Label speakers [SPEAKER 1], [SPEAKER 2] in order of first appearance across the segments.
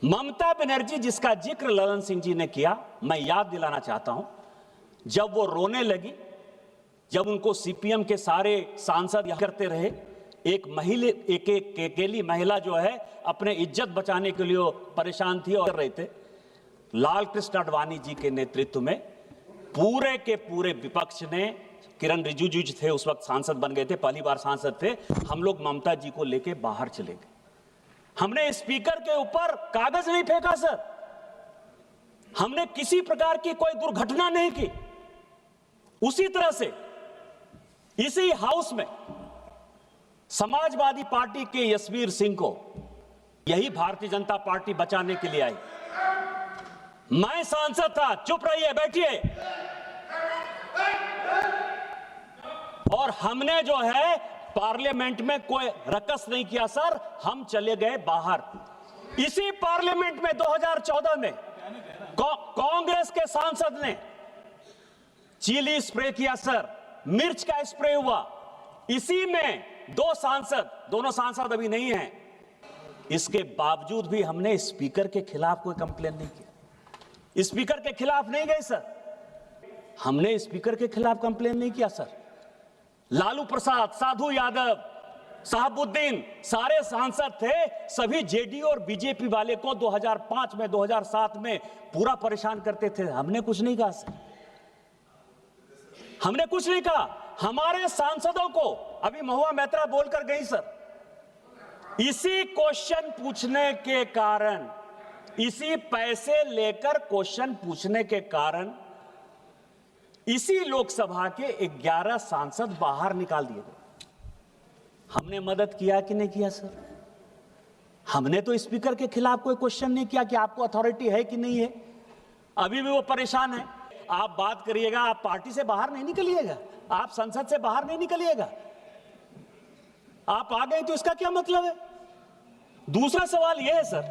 [SPEAKER 1] ममता बनर्जी जिसका जिक्र ललन सिंह जी ने किया, मैं याद दिलाना चाहता हूं, जब वो रोने लगी, जब उनको सीपीएम के सारे सांसद करते रहे, एक अकेली महिला जो है अपने इज्जत बचाने के लिए परेशान थी और कर रहे थे, लाल कृष्ण आडवाणी जी के नेतृत्व में पूरे के पूरे विपक्ष ने, किरण रिजिजू जी थे उस वक्त सांसद बन गए थे, पहली बार सांसद थे, हम लोग ममता जी को लेके बाहर चले गए। हमने स्पीकर के ऊपर कागज नहीं फेंका सर, हमने किसी प्रकार की कोई दुर्घटना नहीं की। उसी तरह से इसी हाउस में समाजवादी पार्टी के यशवीर सिंह को यही भारतीय जनता पार्टी बचाने के लिए आई। मैं सांसद था, चुप रहिए, बैठिए। और हमने जो है पार्लियामेंट में कोई रकस नहीं किया सर, हम चले गए बाहर। इसी पार्लियामेंट में 2014 में कांग्रेस के सांसद ने चिली स्प्रे किया सर, मिर्च का स्प्रे हुआ। इसी में दोनों सांसद अभी नहीं हैं, इसके बावजूद भी हमने स्पीकर के खिलाफ कोई कंप्लेन नहीं किया। स्पीकर के खिलाफ नहीं गए सर, हमने स्पीकर के खिलाफ कंप्लेन नहीं किया सर। लालू प्रसाद, साधु यादव, साहबुद्दीन सारे सांसद थे, सभी जेडीयू और बीजेपी वाले को 2005 में 2007 में पूरा परेशान करते थे। हमने कुछ नहीं कहा सर, हमने कुछ नहीं कहा। हमारे सांसदों को अभी महुआ मैत्रा बोलकर गई सर, इसी क्वेश्चन पूछने के कारण, इसी पैसे लेकर क्वेश्चन पूछने के कारण इसी लोकसभा के 11 सांसद बाहर निकाल दिए गए। हमने मदद किया कि नहीं किया सर? हमने तो स्पीकर के खिलाफ कोई क्वेश्चन नहीं किया कि आपको अथॉरिटी है कि नहीं है। अभी भी वो परेशान है। आप बात करिएगा, आप पार्टी से बाहर नहीं निकलिएगा, आप संसद से बाहर नहीं निकलिएगा, आप आ गए तो इसका क्या मतलब है? दूसरा सवाल यह है सर,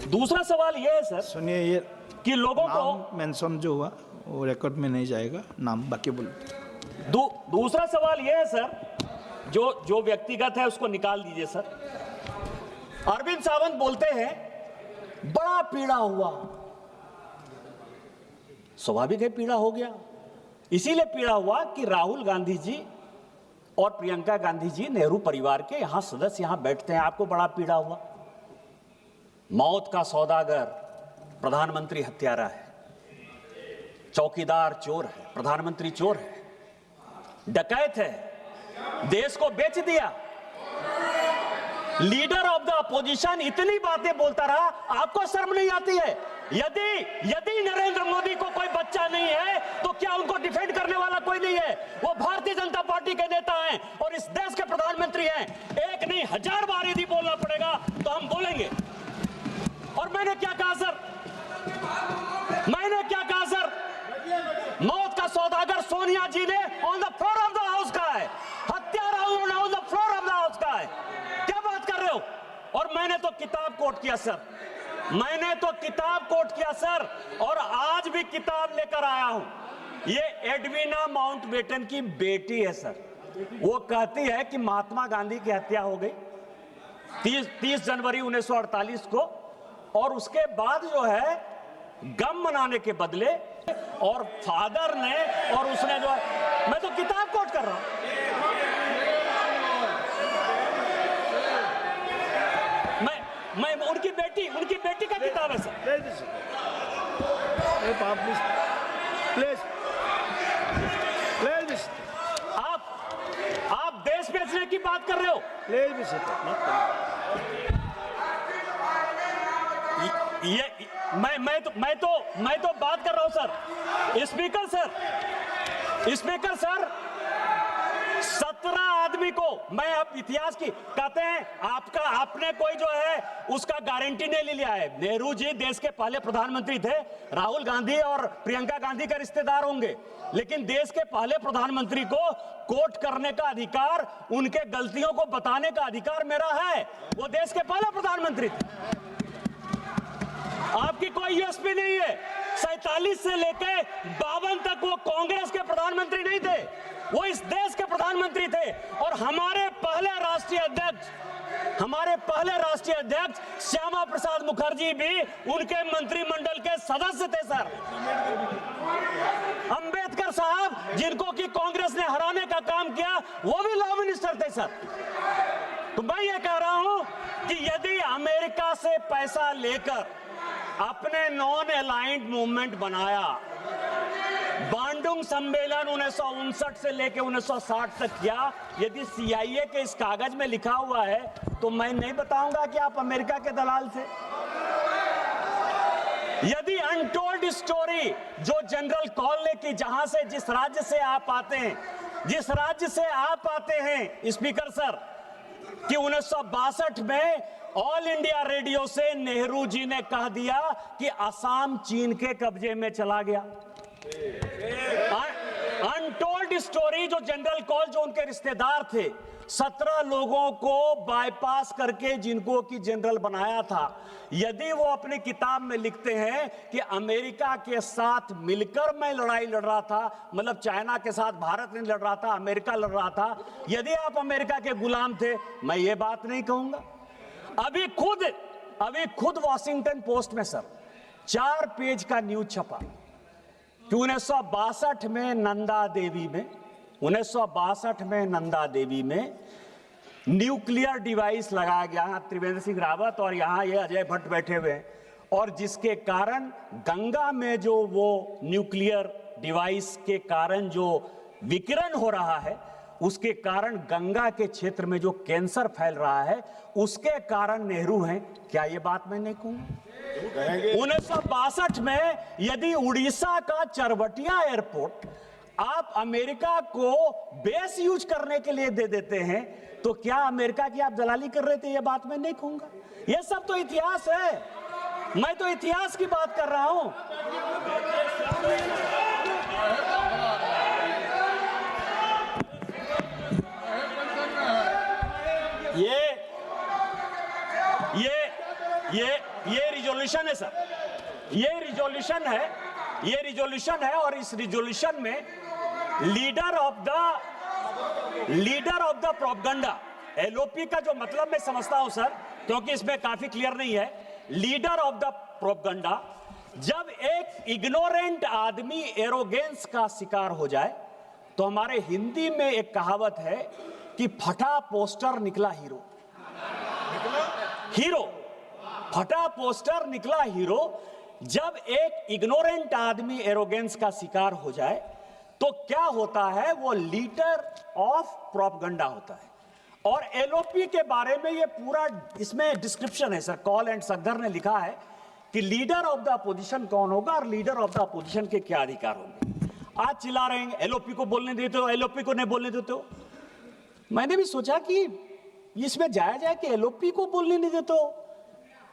[SPEAKER 1] दूसरा सवाल यह है सर,
[SPEAKER 2] सुनिए, ये
[SPEAKER 1] कि लोगों को
[SPEAKER 2] मेंशन जो हुआ वो रिकॉर्ड में नहीं जाएगा, नाम बाकी बोलो।
[SPEAKER 1] दूसरा सवाल यह है सर, जो व्यक्तिगत है उसको निकाल दीजिए सर। अरविंद सावंत बोलते हैं बड़ा पीड़ा हुआ, स्वाभाविक है पीड़ा हो गया। इसीलिए पीड़ा हुआ कि राहुल गांधी जी और प्रियंका गांधी जी नेहरू परिवार के यहां सदस्य यहां बैठते हैं, आपको बड़ा पीड़ा हुआ। मौत का सौदागर प्रधानमंत्री हत्यारा है, चौकीदार चोर है, प्रधानमंत्री चोर है, डकैत है, देश को बेच दिया। लीडर ऑफ द अपोजिशन इतनी बातें बोलता रहा, आपको शर्म नहीं आती है? यदि नरेंद्र मोदी को कोई बच्चा नहीं है तो क्या उनको डिफेंड करने वाला कोई नहीं है? वो भारतीय जनता पार्टी के नेता हैं और इस देश के प्रधानमंत्री हैं। एक नहीं 1000 बार यदि बोलना पड़ेगा तो हम बोलेंगे। और मैंने क्या कहा सर, मैंने क्या कहा सर? मौत का सौदागर सोनिया जी ने on the floor of the house का है, हत्यारा उन्होंने on the floor of the house का है। क्या बात कर रहे हो? और मैंने तो किताब कोट किया सर, मैंने तो किताब कोट किया सर, और आज भी किताब लेकर आया हूं। ये एडविना माउंटबेटन की बेटी है सर, वो कहती है कि महात्मा गांधी की हत्या हो गई 30 जनवरी 1948 को, और उसके बाद जो है गम मनाने के बदले और फादर ने और उसने जो है, मैं तो किताब कोट कर रहा हूं। मैं उनकी बेटी का किताब है सर।
[SPEAKER 2] प्लीज
[SPEAKER 1] आप देश बेचने की बात कर रहे हो? मैं तो बात कर रहा हूं सर। स्पीकर सर 17 आदमी को मैं अब इतिहास की कहते हैं, आपने कोई जो है उसका गारंटी नहीं ले लिया है। नेहरू जी देश के पहले प्रधानमंत्री थे, राहुल गांधी और प्रियंका गांधी के रिश्तेदार होंगे, लेकिन देश के पहले प्रधानमंत्री को कोट करने का अधिकार, उनके गलतियों को बताने का अधिकार मेरा है। वो देश के पहले प्रधानमंत्री थे, आपकी कोई यूएसपी नहीं है। 47 से लेकर 52 तक वो कांग्रेस के प्रधानमंत्री नहीं थे, वो इस देश के प्रधानमंत्री प्रधानमंत्री थे और हमारे पहले राष्ट्रीय अध्यक्ष श्यामा प्रसाद मुखर्जी भी उनके मंत्रिमंडल के सदस्य थे सर। अंबेडकर साहब, जिनको कि कांग्रेस ने हराने का काम किया, वो भी लॉ मिनिस्टर थे सर। तो मैं ये कह रहा हूं कि यदि अमेरिका से पैसा लेकर अपने नॉन अलाइंड मूवमेंट बनाया, बांडुंग सम्मेलन 1959 से लेकर 1960 तक किया, यदि CIA के इस कागज में लिखा हुआ है तो मैं नहीं बताऊंगा कि आप अमेरिका के दलाल थे। यदि अनटोल्ड स्टोरी जो जनरल कॉल ने की, जहां से जिस राज्य से आप आते हैं स्पीकर सर, कि 1962 में ऑल इंडिया रेडियो से नेहरू जी ने कह दिया कि असम चीन के कब्जे में चला गया। अनटोल्ड स्टोरी जो जनरल कॉल, जो उनके रिश्तेदार थे, 17 लोगों को बाईपास करके जिनको कि जनरल बनाया था, यदि वो अपनी किताब में लिखते हैं कि अमेरिका के साथ मिलकर मैं लड़ाई लड़ रहा था, मतलब चाइना के साथ भारत नहीं लड़ रहा था, अमेरिका लड़ रहा था, यदि आप अमेरिका के गुलाम थे, मैं ये बात नहीं कहूंगा। अभी खुद वॉशिंगटन पोस्ट में सर 4 पेज का न्यूज छपा कि 1962 में नंदा देवी में न्यूक्लियर डिवाइस लगाया गया। त्रिवेंद्र सिंह रावत और यहाँ ये अजय भट्ट बैठे हुए हैं, और जिसके कारण गंगा में जो वो न्यूक्लियर डिवाइस के कारण जो विकिरण हो रहा है, उसके कारण गंगा के क्षेत्र में जो कैंसर फैल रहा है, उसके कारण नेहरू हैं। क्या ये बात मैं नहीं कहूंगा? 1962 में यदि उड़ीसा का चरवटिया एयरपोर्ट आप अमेरिका को बेस यूज करने के लिए दे देते हैं, तो क्या अमेरिका की आप दलाली कर रहे थे? ये बात मैं नहीं कहूंगा। ये सब तो इतिहास है, मैं तो इतिहास की बात कर रहा हूं। ये रिजोल्यूशन है सर, ये रिजोल्यूशन है और इस रिजोल्यूशन में leader of the propaganda, LOP का जो मतलब मैं समझता हूं सर, क्योंकि इसमें काफी क्लियर नहीं है। लीडर ऑफ द प्रोपगंडा, जब एक इग्नोरेंट आदमी एरोगेंस का शिकार हो जाए, तो हमारे हिंदी में एक कहावत है कि फटा पोस्टर निकला हीरो। फटा पोस्टर निकला हीरो। जब एक इग्नोरेंट आदमी एरोगेंस का शिकार हो जाए तो क्या होता है? वो लीडर ऑफ प्रोपगंडा होता है। और LOP के बारे में ये पूरा इसमें डिस्क्रिप्शन है सर। कॉल एंड सगदर ने लिखा है कि लीडर ऑफ द अपोजिशन कौन होगा और लीडर ऑफ द अपोजिशन के क्या अधिकार होंगे। आज चिल्ला रहे हैं LOP को बोलने देते हो, LOP को नहीं बोलने देते हो। मैंने भी सोचा कि इसमें जाया जाए कि LOP को बोलने नहीं देते हो।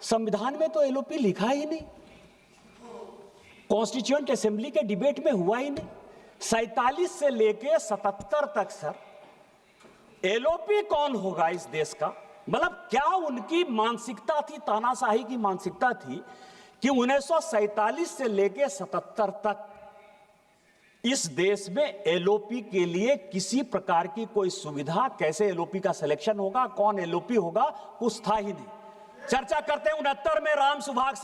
[SPEAKER 1] संविधान में तो LOP लिखा ही नहीं, कॉन्स्टिट्यूएंट असेंबली के डिबेट में हुआ ही नहीं। 47 से लेके 77 तक सर LOP कौन होगा इस देश का? मतलब क्या उनकी मानसिकता थी, तानाशाही की मानसिकता थी कि 1947 से लेके 77 तक इस देश में LOP के लिए किसी प्रकार की कोई सुविधा, कैसे LOP का सिलेक्शन होगा, कौन LOP होगा, कुछ था ही नहीं। चर्चा करते हैं 69 में राम सुभाग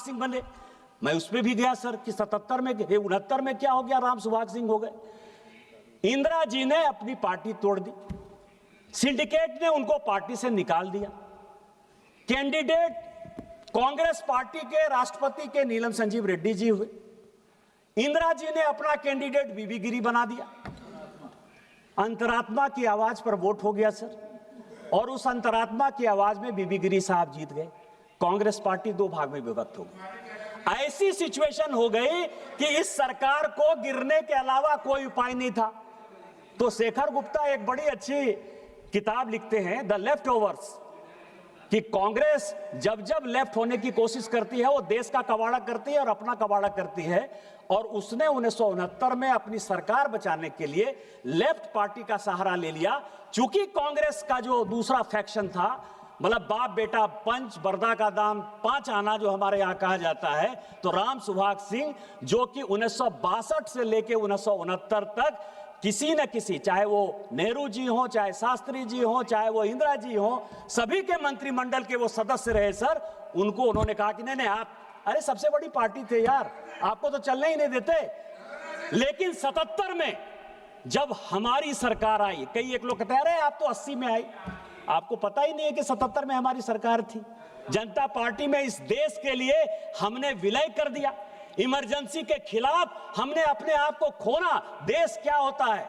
[SPEAKER 1] सिंह बने। मैं उस पर भी गया सर कि 77 में 69 में क्या हो गया, राम सुभाग सिंह हो गए। इंदिरा जी ने अपनी पार्टी तोड़ दी, सिंडिकेट ने उनको पार्टी से निकाल दिया। कैंडिडेट कांग्रेस पार्टी के राष्ट्रपति के नीलम संजीव रेड्डी जी हुए। इंदिरा जी ने अपना कैंडिडेट बीबी गिरी बना दिया। अंतरात्मा की आवाज पर वोट हो गया सर, और उस अंतरात्मा की आवाज में बीबी गिरी साहब जीत गए। कांग्रेस पार्टी 2 भाग में विभक्त हो गई। ऐसी सिचुएशन हो गई कि इस सरकार को गिरने के अलावा कोई उपाय नहीं था। तो शेखर गुप्ता एक बड़ी अच्छी किताब लिखते हैं, द लेफ्ट ओवर्स, कि कांग्रेस जब जब लेफ्ट होने की कोशिश करती है वो देश का कबाड़ा करती है और अपना कबाड़ा करती है। और उसने 1969 में अपनी सरकार बचाने के लिए लेफ्ट पार्टी का सहारा ले लिया। चूंकि कांग्रेस का जो दूसरा फैक्शन था, मतलब बाप बेटा पंच, बरदा का दाम 5 आना जो हमारे यहां कहा जाता है, तो राम सुभाग सिंह जो कि 1962 से लेकर 1969 तक किसी न किसी, चाहे वो नेहरू जी हो, चाहे शास्त्री जी हो, चाहे वो इंदिरा जी हो, सभी के मंत्रिमंडल के वो सदस्य रहे सर, उनको उन्होंने कहा कि नहीं नहीं आप, अरे सबसे बड़ी पार्टी थे यार, आपको तो चलने ही नहीं देते। लेकिन 77 में जब हमारी सरकार आई, कई एक लोग कहते हैं अरे आप तो 80 में आई, आपको पता ही नहीं है कि 77 में हमारी सरकार थी। जनता पार्टी में इस देश के लिए हमने विलय कर दिया, इमरजेंसी के खिलाफ हमने अपने आप को खोना। देश क्या होता है,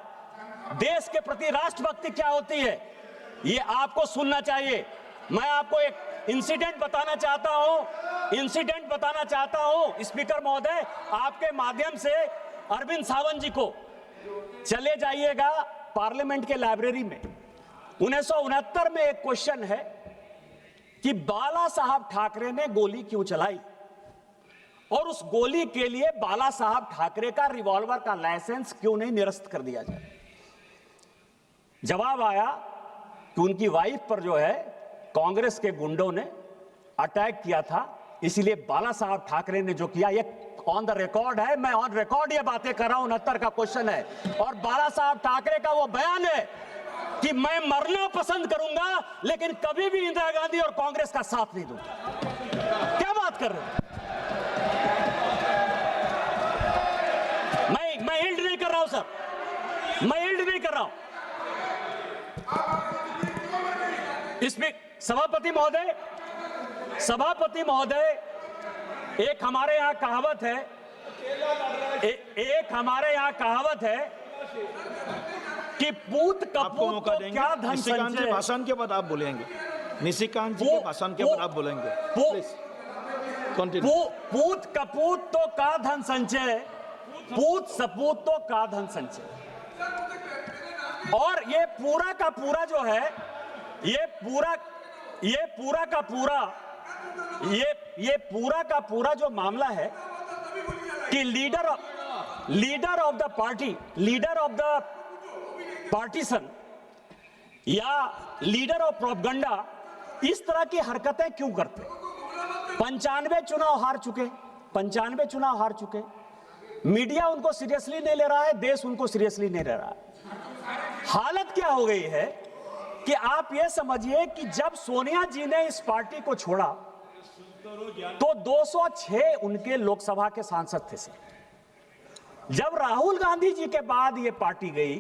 [SPEAKER 1] देश के प्रति राष्ट्रभक्ति क्या होती है, ये आपको सुनना चाहिए। मैं आपको एक इंसिडेंट बताना चाहता हूं स्पीकर महोदय, आपके माध्यम से अरविंद सावंत जी को, चले जाइएगा पार्लियामेंट के लाइब्रेरी में। 1969 में एक क्वेश्चन है कि बाला साहब ठाकरे ने गोली क्यों चलाई और उस गोली के लिए बाला साहब ठाकरे का रिवॉल्वर का लाइसेंस क्यों नहीं निरस्त कर दिया जाए। जवाब आया कि उनकी वाइफ पर जो है कांग्रेस के गुंडों ने अटैक किया था, इसलिए बाला साहब ठाकरे ने जो किया, ये ऑन द रिकॉर्ड है, मैं ऑन रिकॉर्ड ये बातें कर रहा हूं। 69 का क्वेश्चन है और बाला साहब ठाकरे का वो बयान है कि मैं मरना पसंद करूंगा लेकिन कभी भी इंदिरा गांधी और कांग्रेस का साथ नहीं दूंगा। क्या बात कर रहे हैं? मैं हिल्ड नहीं कर रहा हूं सर, मैं हिल्ड नहीं कर रहा हूं। इसमें सभापति महोदय, एक हमारे यहां कहावत है, कि पूत कपूत तो क्या धन
[SPEAKER 2] निशिकांत जी
[SPEAKER 1] संचय।
[SPEAKER 2] भाषण के बाद आप बोलेंगे, निशिकांत जी के भाषण के बाद आप बोलेंगे। Please continue.
[SPEAKER 1] पूत कपूत तो का धन संचय, पूत सपूत तो का धन संचय। और ये पूरा का पूरा जो है, ये पूरा का पूरा जो मामला है कि leader of the party, leader of the partition या लीडर ऑफ प्रोपगंडा इस तरह की हरकतें क्यों करते? 95 चुनाव हार चुके, मीडिया उनको सीरियसली नहीं ले रहा है, देश उनको सीरियसली नहीं ले रहा है। हालत क्या हो गई है कि आप ये समझिए कि जब सोनिया जी ने इस पार्टी को छोड़ा तो 206 उनके लोकसभा के सांसद थे सर। जब राहुल गांधी जी के बाद ये पार्टी गई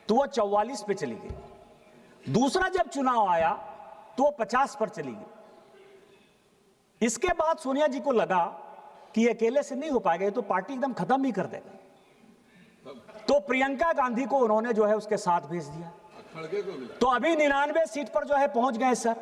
[SPEAKER 1] तो वो 44 पे चली गई। दूसरा जब चुनाव आया तो वो 50 पर चली गई। इसके बाद सोनिया जी को लगा कि अकेले से नहीं हो पाएगा, तो पार्टी एकदम खत्म ही कर देगा, तो प्रियंका गांधी को उन्होंने जो है उसके साथ भेज दिया। तो अभी 99 सीट पर जो है पहुंच गए सर।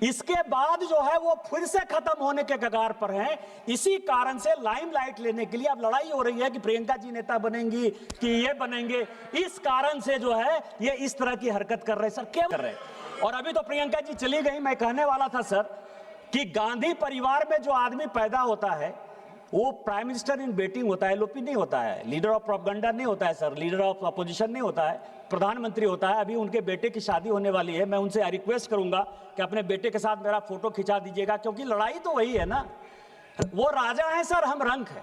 [SPEAKER 1] इसके बाद जो है वो फिर से खत्म होने के कगार पर हैं। इसी कारण से लाइमलाइट लेने के लिए अब लड़ाई हो रही है कि प्रियंका जी नेता बनेंगी कि ये बनेंगे। इस कारण से जो है ये इस तरह की हरकत कर रहे सर। क्या कर रहे? और अभी तो प्रियंका जी चली गई। मैं कहने वाला था सर कि गांधी परिवार में जो आदमी पैदा होता है वो प्राइम मिनिस्टर इन वेटिंग होता है, एलओपी नहीं होता है, लीडर ऑफ प्रोपगंडा नहीं होता है सर, लीडर ऑफ अपोजिशन नहीं होता है, प्रधानमंत्री होता है। अभी उनके बेटे की शादी होने वाली है, मैं उनसे रिक्वेस्ट करूंगा कि अपने बेटे के साथ मेरा फोटो खिंचा दीजिएगा, क्योंकि लड़ाई तो वही है ना। वो राजा है सर, हम रंक है।